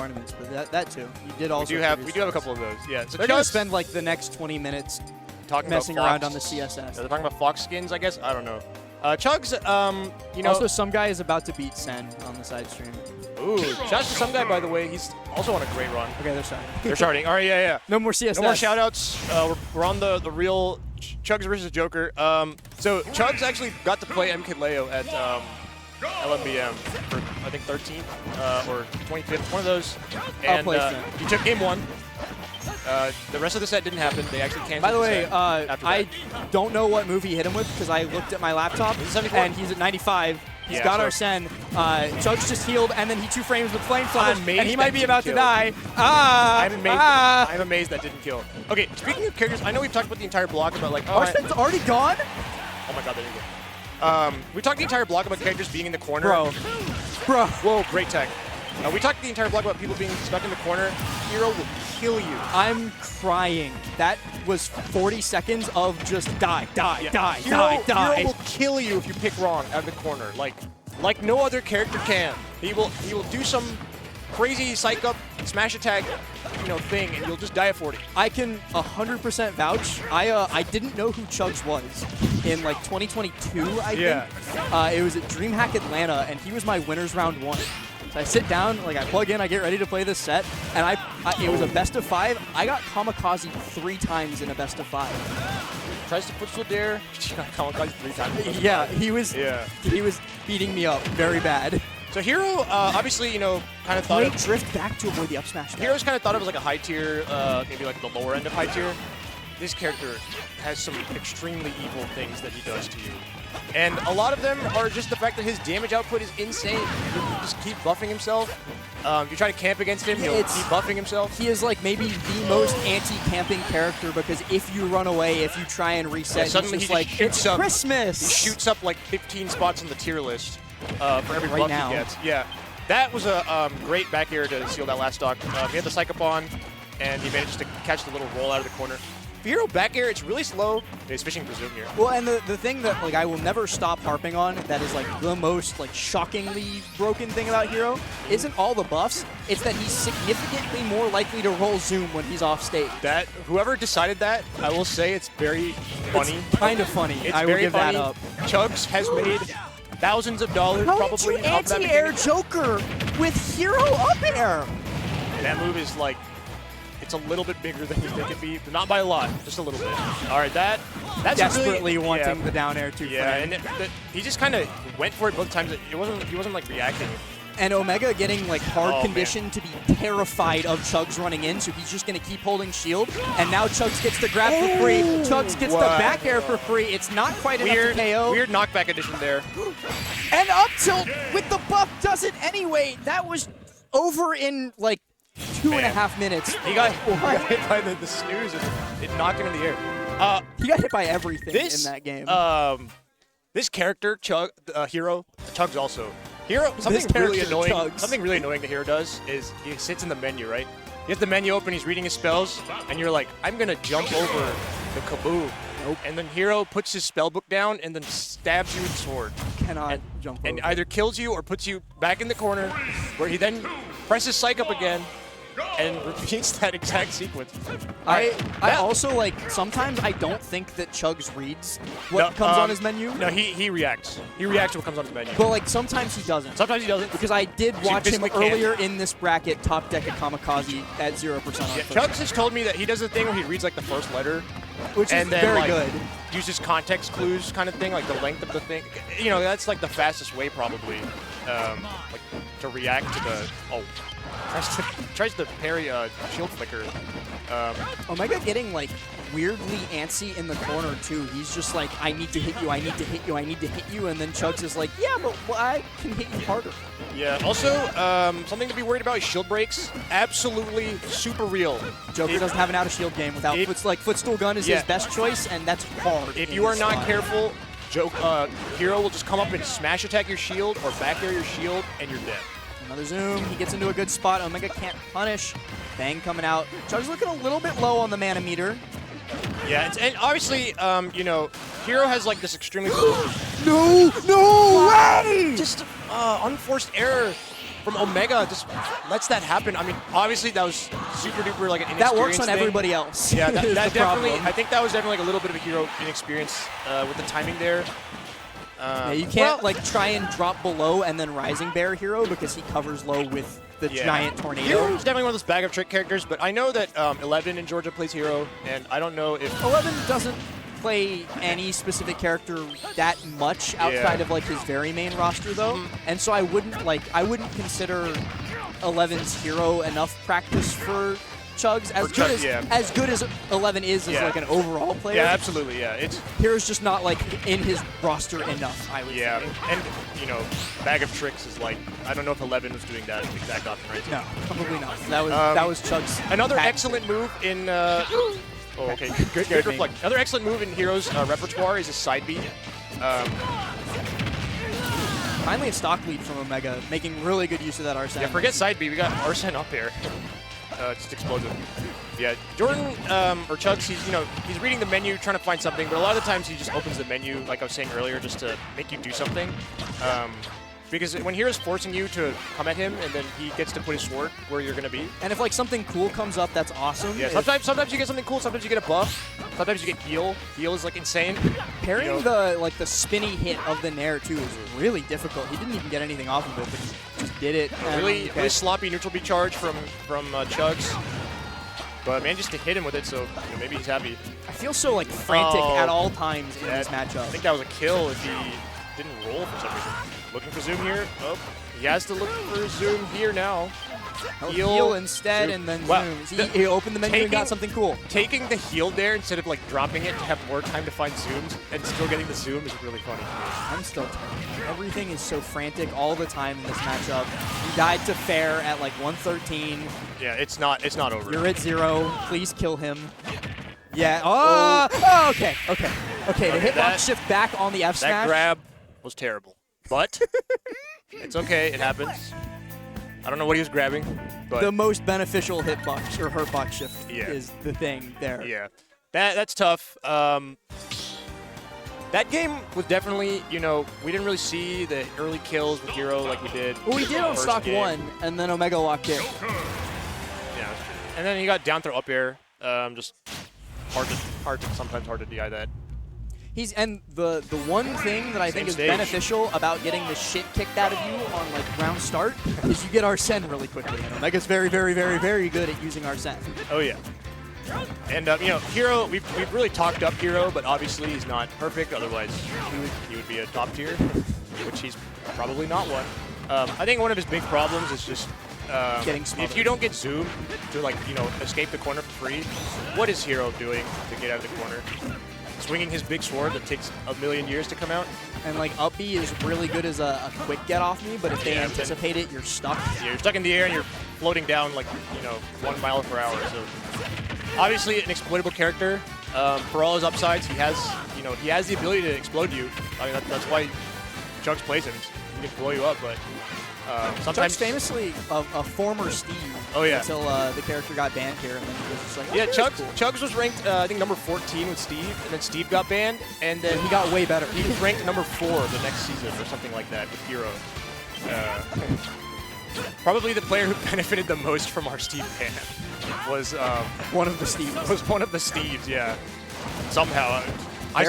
tournaments, but that too. You did also. We do have a couple of those. Yeah. So they're gonna spend like the next 20 minutes talking messing about around on the CSS. Yeah, they're talking about Fox skins, I guess. I don't know. Chugs, you know. Also, some guy is about to beat Sen on the side stream. Ooh, shout out to some guy, by the way. He's also on a great run. Okay, they're starting. They're starting. All right, yeah. No more CSS. No more shout-outs. We're on the real Chugs versus Joker. So Chugs actually got to play MKLeo at LMBM for, I think, 13th or 25th, one of those. And he took game 1. The rest of the set didn't happen. They actually canceled. By the way, after that. I don't know what move he hit him with because I looked at my laptop and he's at 95. He's got our Sen. Chugs just healed, and then he 2 frames with Flame Flash, and he might be about to die. I'm amazed that didn't kill. Okay, speaking of characters, I know we've talked about the entire block about like. Our Sen's already gone? Oh my god, there you go. We talked the entire block about characters being in the corner. Bro. Whoa, great tech. We talked the entire block about people being stuck in the corner. Hero will kill you. I'm crying. That was 40 seconds of just die. Hero will kill you if you pick wrong out of the corner. Like no other character can. He will do some crazy psych up, smash attack, thing, and you'll just die at 40. I can 100% vouch. I didn't know who Chugs was in like 2022, I think. It was at DreamHack Atlanta, and he was my winners round 1. So I sit down, I plug in, I get ready to play this set, and it was a best of 5. I got kamikaze 3 times in a best of 5. Tries to push the dare. She got kamikaze 3 times. Yeah, he was beating me up very bad. So Hero, obviously, kind of thought Great drift back to avoid the up smash. Hero's kind of thought it was like a high tier, maybe like the lower end of high tier. This character has some extremely evil things that he does to you. And a lot of them are just the fact that his damage output is insane. He'll just keep buffing himself. If you try to camp against him, he'll keep buffing himself. He is like maybe the most anti-camping character because if you run away, if you try and reset, suddenly he's just like, it's Christmas! He shoots up like 15 spots on the tier list for every buff he gets. Yeah, that was a great back air to seal that last stock. He had the psych up on, and he managed to catch the little roll out of the corner. Hero back air, it's really slow. He's fishing for zoom here. Well, and the thing that I will never stop harping on that is the most shockingly broken thing about Hero isn't all the buffs. It's that he's significantly more likely to roll zoom when he's off stage. That whoever decided that, I will say it's very funny. It's kind of funny. It's I will give that up. Chugs has made thousands of dollars probably. How did you anti-air Joker with Hero up air? That move is it's a little bit bigger than you think it'd be, but not by a lot, just a little bit. All right, that's desperately really, wanting the down air 2 frame. Yeah, and he just kind of went for it both times. He wasn't reacting. And Omega getting hard conditioned to be terrified of Chugs running in, so he's just going to keep holding shield. And now Chugs gets the grab for free. Chugs gets the back air for free. It's not quite enough to KO. Weird knockback addition there. And up tilt with the buff does it anyway. That was over in 2.5 minutes. He got hit by the snooze and it knocked him in the air. He got hit by everything in that game. This character, Hero, Chugs also. Hero, something really annoying that Hero does is he sits in the menu, right? He has the menu open, he's reading his spells, and you're like, I'm going to jump over the kaboom. Nope. And then Hero puts his spell book down and then stabs you with sword. Cannot jump over. And either kills you or puts you back in the corner, where he then presses psych up again and repeats that exact sequence. I also sometimes I don't think that Chugs reads what comes on his menu. No, he reacts. He reacts to what comes on his menu. But sometimes he doesn't. Sometimes he doesn't. Because I did watch him earlier in this bracket top deck at Kamikaze at 0% on Chugs has told me that he does the thing where he reads the first letter, which is very good. Uses context clues kind of thing, the length of the thing. That's the fastest way probably, to react to the tries to parry shield flicker. Omega getting weirdly antsy in the corner too. He's just I need to hit you, I need to hit you, I need to hit you, and then Chugs is yeah, but I can hit you harder. Yeah. Also, something to be worried about is shield breaks. Absolutely super real. Joker doesn't have an out of shield game without footstool gun is his best choice, and that's hard. If you are not careful, Hero will just come up and smash attack your shield or back air your shield, and you're dead. Another zoom. He gets into a good spot. Omega can't punish. Bang coming out. Chugs looking a little bit low on the mana meter. Yeah, and obviously, Hero has this extremely no way! Just unforced error from Omega just lets that happen. I mean, obviously that was super duper like an inexperienced That works on thing. everybody else. Yeah, that definitely. problem. I think that was definitely like a little bit of a hero inexperience with the timing there. Yeah, you can't like try and drop below and then Rising Bear hero because he covers low with the giant tornado. Hero's definitely one of those bag of trick characters, but I know that 11 in Georgia plays hero, and I don't know if 11 doesn't play any specific character that much outside of like his very main roster though, and so I wouldn't consider 11's hero enough practice for Chugs. As good as 11 is as like an overall player. Yeah, absolutely. Yeah, it's Hero's just not like in his roster enough, I would say. And you know, bag of tricks is like I don't know if 11 was doing that exact option right. No, probably not. That was Chugs. Another excellent move in. Oh, okay, good reflect. Another excellent move in Hero's repertoire is a side B. Finally a stock lead from Omega, making really good use of that Arsene. Yeah, forget side B. We got Arsene up there. Just explosive. Yeah, Jordan or Chugs, he's reading the menu, trying to find something, but a lot of the times he just opens the menu, like I was saying earlier, just to make you do something. Because when Hero's forcing you to come at him, and then he gets to put his sword where you're gonna be. And if like something cool comes up, that's awesome. Yeah, sometimes you get something cool, sometimes you get a buff, sometimes you get heal. Heal is like insane. Pairing the spinny hit of the Nair too is really difficult. He didn't even get anything off of it, but he just did it. Really sloppy neutral B charge from Chugs. But man, just to hit him with it, so maybe he's happy. I feel so like frantic at all times in this matchup. I think that was a kill if he didn't roll for some reason. Looking for zoom here. Oh, he has to look for zoom here now. Heal instead zoom. And then zoom. He opened the menu and got something cool. Taking the heal there instead of like dropping it to have more time to find zooms and still getting the zoom is really funny. I'm still terrible. Everything is so frantic all the time in this matchup. He died to Fair at like 113. Yeah, it's not over. You're at 0. Please kill him. Yeah. Oh, okay. The hitbox shift back on the F smash. That grab was terrible. But it's okay, it happens. I don't know what he was grabbing, but the most beneficial hitbox or hurtbox shift is the thing there. Yeah, that's tough. That game was definitely, we didn't really see the early kills with Hero like we did. Well, we did on stock game. 1, and then Omega locked in. Yeah, and then he got down throw up air. Just sometimes hard to DI that. And the one thing that I think is beneficial about getting the shit kicked out of you on like round start is you get Arsene really quickly. And Omega's very, very, very, very good at using Arsene. Oh yeah. And Hero, we've really talked up Hero, but obviously he's not perfect. Otherwise, he would be a top tier, which he's probably not one. I think one of his big problems is just getting smothered. If you don't get zoom to escape the corner for free, what is Hero doing to get out of the corner? Swinging his big sword that takes a million years to come out. And like up B is really good as a quick get off me, but if they anticipate it, you're stuck. Yeah, you're stuck in the air and you're floating down like 1 mile per hour. So obviously an exploitable character. For all his upsides, he has the ability to explode you. I mean that's why Chugs plays him. He can blow you up, but sometimes Chugs famously a former Steve. Oh yeah. Until the character got banned here, and then he was just like, Chugs was ranked I think number 14 with Steve, and then Steve got banned, and then he got way better. He was ranked number 4 the next season or something like that with Hero. Probably the player who benefited the most from our Steve ban was one of the Steves. Was one of the Steves, yeah. Somehow. I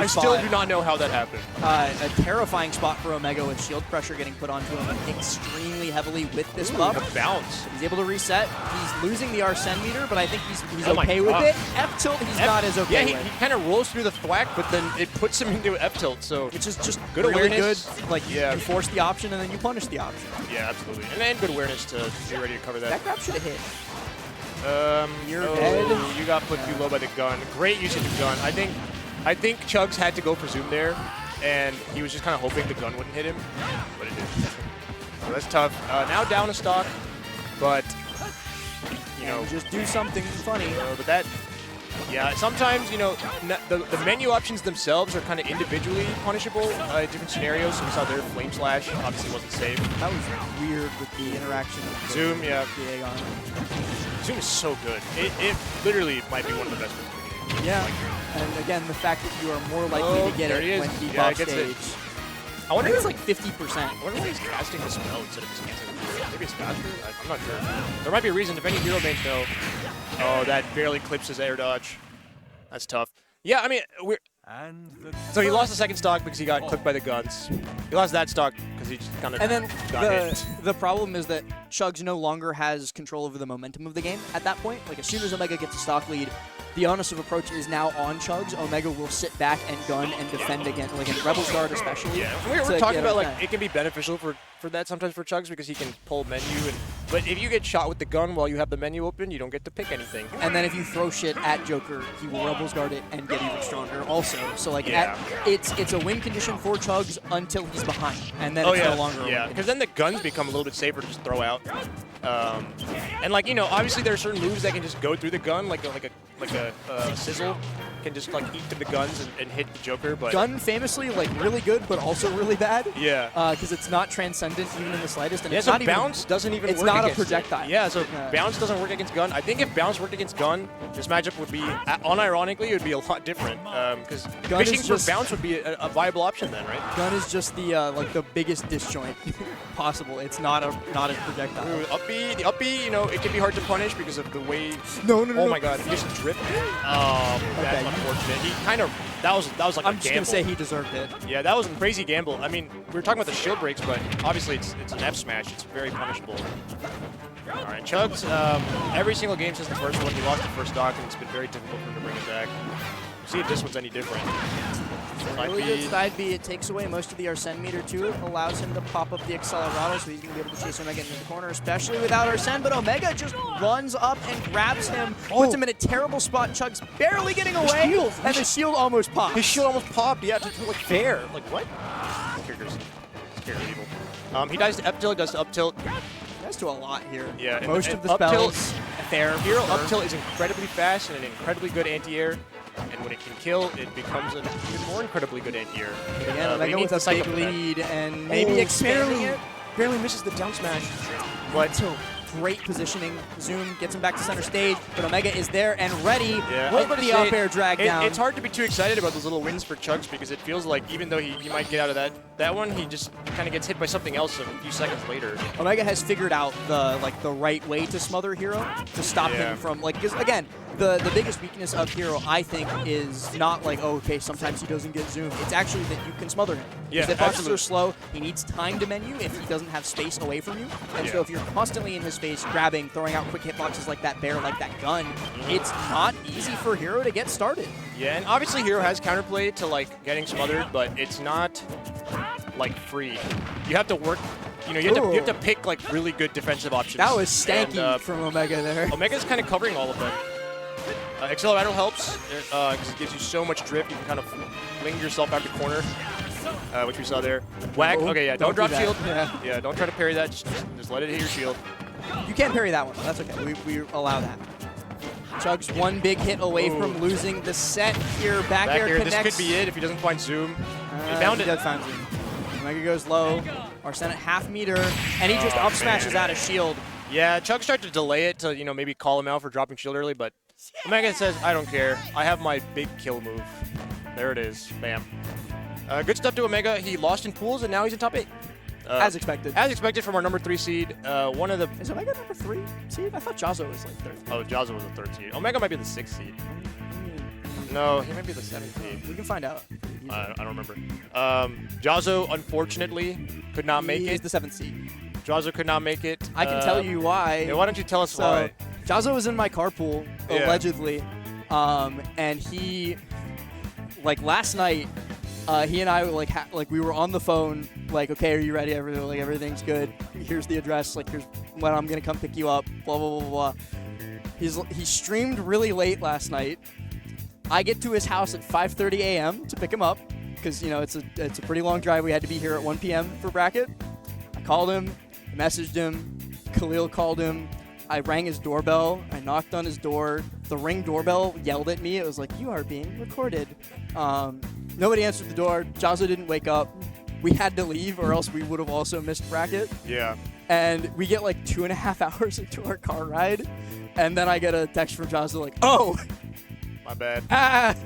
still do not know how that happened. A terrifying spot for Omega with shield pressure getting put onto him extremely heavily with this buff. The bounce. He's able to reset. He's losing the Arsene meter, but I think he's okay with it. F tilt, he's not as okay with. Yeah, he kind of rolls through the thwack, but then it puts him into F tilt. So which is just good awareness. Good. Like you force the option and then you punish the option. Yeah, absolutely. And then good awareness to be ready to cover that. That grab should have hit. You're dead. You got put too low by the gun. Great usage of gun. I think Chugs had to go for zoom there, and he was just kind of hoping the gun wouldn't hit him, but it did. So that's tough. Now down a stock, but just do something funny. But that, sometimes the menu options themselves are kind of individually punishable in different scenarios. So we saw their flame slash obviously wasn't safe. That was weird with the interaction with zoom. Yeah, the Aegon. Zoom is so good. It literally might be one of the best ones. Yeah, and again, the fact that you are more likely to get it when deep off stage. I wonder think it's like 50%. I wonder why he's casting the spell instead of just casting the maybe it's faster? I'm not sure. There might be a reason. If any hero mains know. Oh, that barely clips his air dodge. That's tough. Yeah, I mean, so he lost the second stock because he got clipped by the guns. He lost that stock because he just kind of And then got hit. the problem is that Chugs no longer has control over the momentum of the game at that point. Like, as soon as Omega gets a stock lead, the onus of approach is now on Chugs. Omega will sit back and gun and defend again, like in Rebel's Guard especially. Yeah, we're talking about, like, it can be beneficial for that sometimes for Chugs because he can pull menu. But if you get shot with the gun while you have the menu open, you don't get to pick anything. And then if you throw shit at Joker, he will Rebel's Guard it and get even stronger also. So, like, Yeah. it's a win condition for Chugs until he's behind. And then it's no longer a win Yeah, because then the guns become a little bit safer to just throw out. And, like, you know, obviously there are certain moves that can just go through the gun, like a sizzle can just like eat through the guns and hit the Joker. But gun famously like really good, but also really bad. Yeah. Because it's not transcendent even in the slightest. And yeah, it's so not bounce even, doesn't even it's work not a against projectile. it. Yeah, so bounce doesn't work against gun. I think if bounce worked against gun, this matchup would be, unironically, it would be a lot different. Because fishing for bounce would be a viable option then, right? Gun is just the like the biggest disjoint possible. It's not a projectile. Ooh, the up B, you know, it can be hard to punish because of the way. No. Oh my God, he just dripped. Oh, that's unfortunate. He kind of that was like I'm a just gamble. gonna say he deserved it. Yeah, that was a crazy gamble. I mean, we were talking about the shield breaks, but obviously it's an F smash. It's very punishable. All right, Chugs. Every single game since the first one, he lost the first stock, and it's been very difficult for him to bring it back. See if this one's any different. Really good side B. It takes away most of the Arsene meter too. It allows him to pop up the Accelerato, so he's going to be able to chase Omega into the corner, especially without Arsene. But Omega just runs up and grabs him, puts him in a terrible spot. Chugs barely getting away, and the shield almost popped. His shield almost popped. Yeah, just like fair. Like what? Character's evil. He dies to up tilt. He does to up tilt. He does to a lot here. Yeah, most of the spells fair. Hero up tilt is incredibly fast and an incredibly good anti-air. And when it can kill, it becomes an even more incredibly good anti-air. Again, Omega with a big lead and maybe expanding it. Barely misses the down smash. But great positioning. Zoom gets him back to center stage, but Omega is there and ready with the up air drag down. It's hard to be too excited about those little wins for Chugs because it feels like even though he might get out of that one, he just kind of gets hit by something else a few seconds later. Omega has figured out the right way to smother Hero to stop him from because again, the biggest weakness of Hero, I think, is not like, oh, okay, sometimes he doesn't get zoom. It's actually that you can smother him. Yeah, the boxes are slow. He needs time to menu if he doesn't have space away from you. And so if you're constantly in his space, grabbing, throwing out quick hitboxes like that bear, like that gun, it's not easy for Hero to get started. Yeah, and obviously Hero has counterplay to like getting smothered, but it's not like free. You have to work. You know, you have to pick like really good defensive options. That was stanky from Omega there. Omega's kind of covering all of them. Accelerator helps because it gives you so much drift. You can kind of fling yourself out the corner, which we saw there. Whack. Okay, yeah. Don't drop shield. Yeah, don't try to parry that. Just let it hit your shield. You can't parry that one. That's okay. We allow that. Chugs one big hit away from losing the set here. Back air connects. This could be it if he doesn't find zoom. He found it. He does find zoom. Omega goes low. Arsene at half meter, and he just up smashes out of shield. Yeah, Chugs tried to delay it to maybe call him out for dropping shield early, but Omega says, I don't care. I have my big kill move. There it is. Bam. Good stuff to Omega. He lost in pools, and now he's in top 8. As expected. As expected from our number 3 seed. Is Omega number 3 seed? I thought Jazzo was like 3rd. Oh, Jazzo was the 3rd seed. Omega might be the 6th seed. No, he might be the 7th seed. We can find out. I don't remember. Jazzo, unfortunately, could not make it. He's the 7th seed. Jazzo could not make it. I can tell you why. Yeah, why don't you tell us why? Jazzo was in my carpool, allegedly, and he, like last night, he and I we were on the phone, like, okay, are you ready? Everything's good. Here's the address. Like, here's when I'm gonna come pick you up. Blah blah blah blah. He streamed really late last night. I get to his house at 5:30 a.m. to pick him up because it's a pretty long drive. We had to be here at 1 p.m. for bracket. I called him, messaged him. Khalil called him. I rang his doorbell. I knocked on his door. The Ring doorbell yelled at me. It was like, you are being recorded. Nobody answered the door. Jazzo didn't wake up. We had to leave or else we would have also missed bracket. Yeah. And we get like 2.5 hours into our car ride. And then I get a text from Jazzo like, oh. My bad.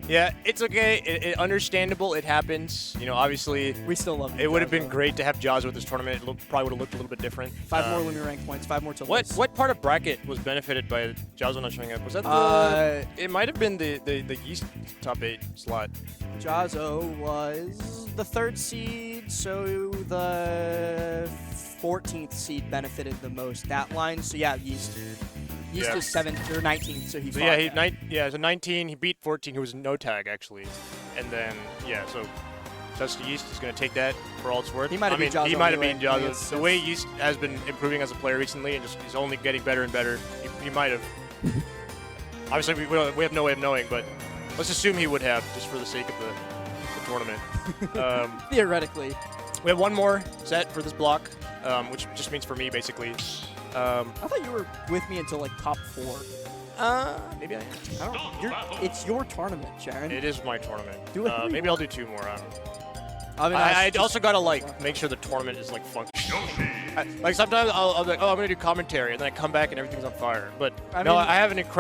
Yeah, it's okay. Understandable. It happens. You know, obviously, We still love it. it would have been great to have Jaws with this tournament. It probably would have looked a little bit different. 5 more Lumi rank points, 5 more to What part of bracket was benefited by Jaws not showing up? Was that the? It might have been the East top 8 slot. Jazzo was the 3rd seed, so the 14th seed benefited the most that line. So yeah, Yeast is 7th or 19th, so he. So so 19. He beat 14, who was no tag actually, and then so Just Yeast is going to take that for all it's worth. He might have beaten Jazzo. The way Yeast has been improving as a player recently, and just he's only getting better and better. He might have. Obviously, we have no way of knowing, but let's assume he would have, just for the sake of the tournament. Theoretically. We have one more set for this block, which just means for me, basically. I thought you were with me until like top 4. Maybe I am. I don't know. It's your tournament, Sharon. It is my tournament. Do it. Maybe I'll do 2 more. I mean, I also gotta make sure the tournament is functional. Like sometimes I'll be like, oh, I'm gonna do commentary, and then I come back and everything's on fire. But I have an incredible.